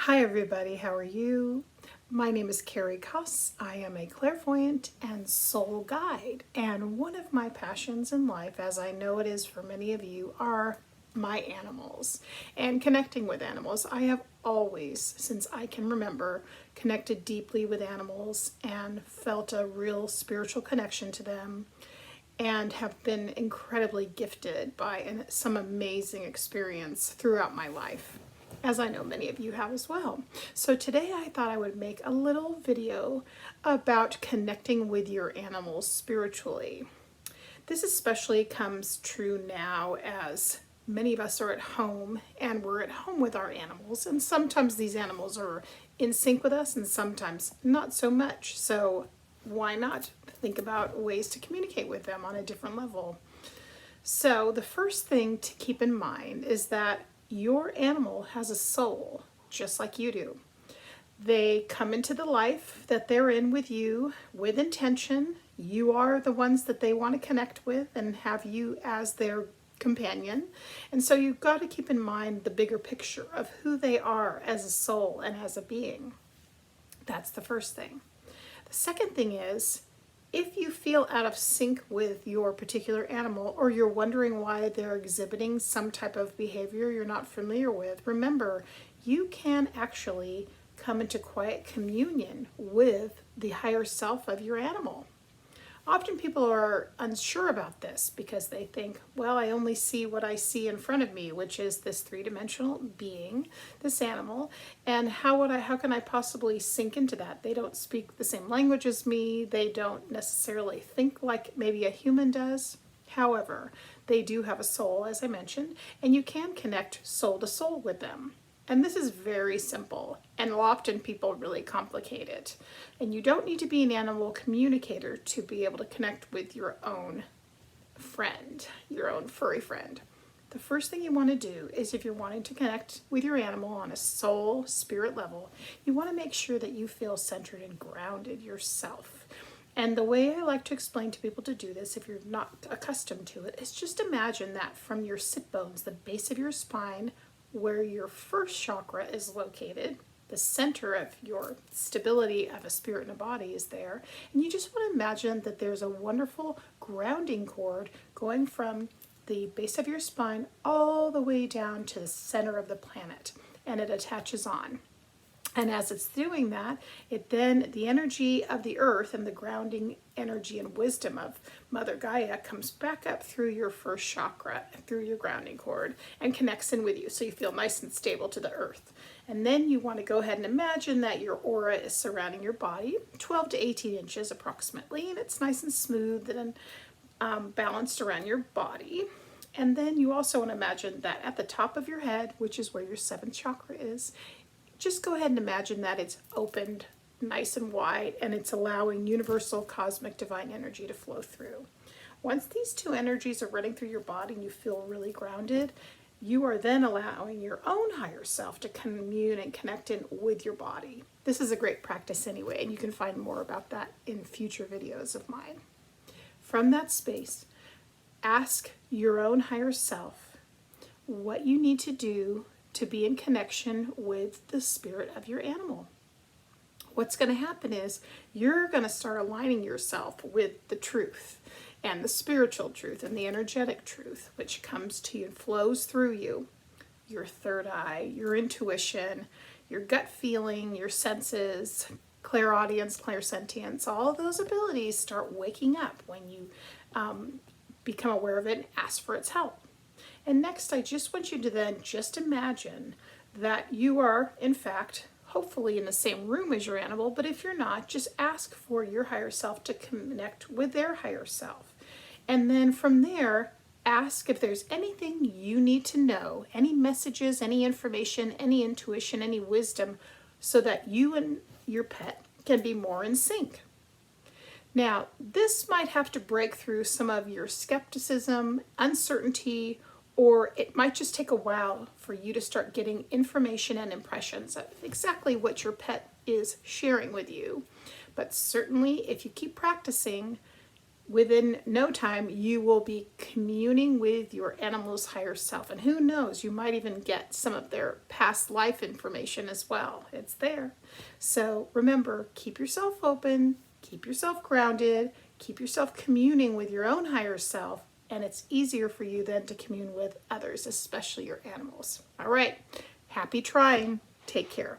Hi everybody, how are you? My name is Carrie Kuss. I am a clairvoyant and soul guide, and one of my passions in life, as I know it is for many of you, are my animals and connecting with animals. I have always, since I can remember, connected deeply with animals and felt a real spiritual connection to them and have been incredibly gifted by some amazing experience throughout my life, as I know many of you have as well. So today I thought I would make a little video about connecting with your animals spiritually. This especially comes true now as many of us are at home and we're at home with our animals, and sometimes these animals are in sync with us and sometimes not so much. So why not think about ways to communicate with them on a different level? So the first thing to keep in mind is that your animal has a soul just like you do. They come into the life that they're in with you with intention. You are the ones that they want to connect with and have you as their companion. And so you've got to keep in mind the bigger picture of who they are as a soul and as a being. That's the first thing. The second thing is, if you feel out of sync with your particular animal or you're wondering why they're exhibiting some type of behavior you're not familiar with, remember, you can actually come into quiet communion with the higher self of your animal. Often people are unsure about this because they think, well, I only see what I see in front of me, which is this three-dimensional being, this animal, and how can I possibly sink into that? They don't speak the same language as me. They don't necessarily think like maybe a human does. However, they do have a soul, as I mentioned, and you can connect soul to soul with them. And this is very simple, and often people really complicate it. And you don't need to be an animal communicator to be able to connect with your own friend, your own furry friend. The first thing you want to do is, if you're wanting to connect with your animal on a soul, spirit level, you want to make sure that you feel centered and grounded yourself. And the way I like to explain to people to do this, if you're not accustomed to it, is just imagine that from your sit bones, the base of your spine, where your first chakra is located, the center of your stability of a spirit and a body is there. And you just want to imagine that there's a wonderful grounding cord going from the base of your spine all the way down to the center of the planet, and it attaches on. And as it's doing that, the energy of the earth and the grounding energy and wisdom of Mother Gaia comes back up through your first chakra, through your grounding cord, and connects in with you so you feel nice and stable to the earth. And then you want to go ahead and imagine that your aura is surrounding your body, 12 to 18 inches approximately, and it's nice and smooth and balanced around your body. And then you also want to imagine that at the top of your head, which is where your seventh chakra is, just go ahead and imagine that it's opened nice and wide and it's allowing universal cosmic divine energy to flow through. Once these two energies are running through your body and you feel really grounded, you are then allowing your own higher self to commune and connect in with your body. This is a great practice anyway, and you can find more about that in future videos of mine. From that space, ask your own higher self what you need to do to be in connection with the spirit of your animal. What's going to happen is you're going to start aligning yourself with the truth and the spiritual truth and the energetic truth, which comes to you and flows through you. Your third eye, your intuition, your gut feeling, your senses, clairaudience, clairsentience, all of those abilities start waking up when you become aware of it and ask for its help. And next, I just want you to then just imagine that you are, in fact, hopefully in the same room as your animal, but if you're not, just ask for your higher self to connect with their higher self. And then from there, ask if there's anything you need to know, any messages, any information, any intuition, any wisdom, so that you and your pet can be more in sync. Now, this might have to break through some of your skepticism, uncertainty, or it might just take a while for you to start getting information and impressions of exactly what your pet is sharing with you. But certainly, if you keep practicing, within no time, you will be communing with your animal's higher self. And who knows, you might even get some of their past life information as well. It's there. So remember, keep yourself open, keep yourself grounded, keep yourself communing with your own higher self, and it's easier for you then to commune with others, especially your animals. All right, happy trying. Take care.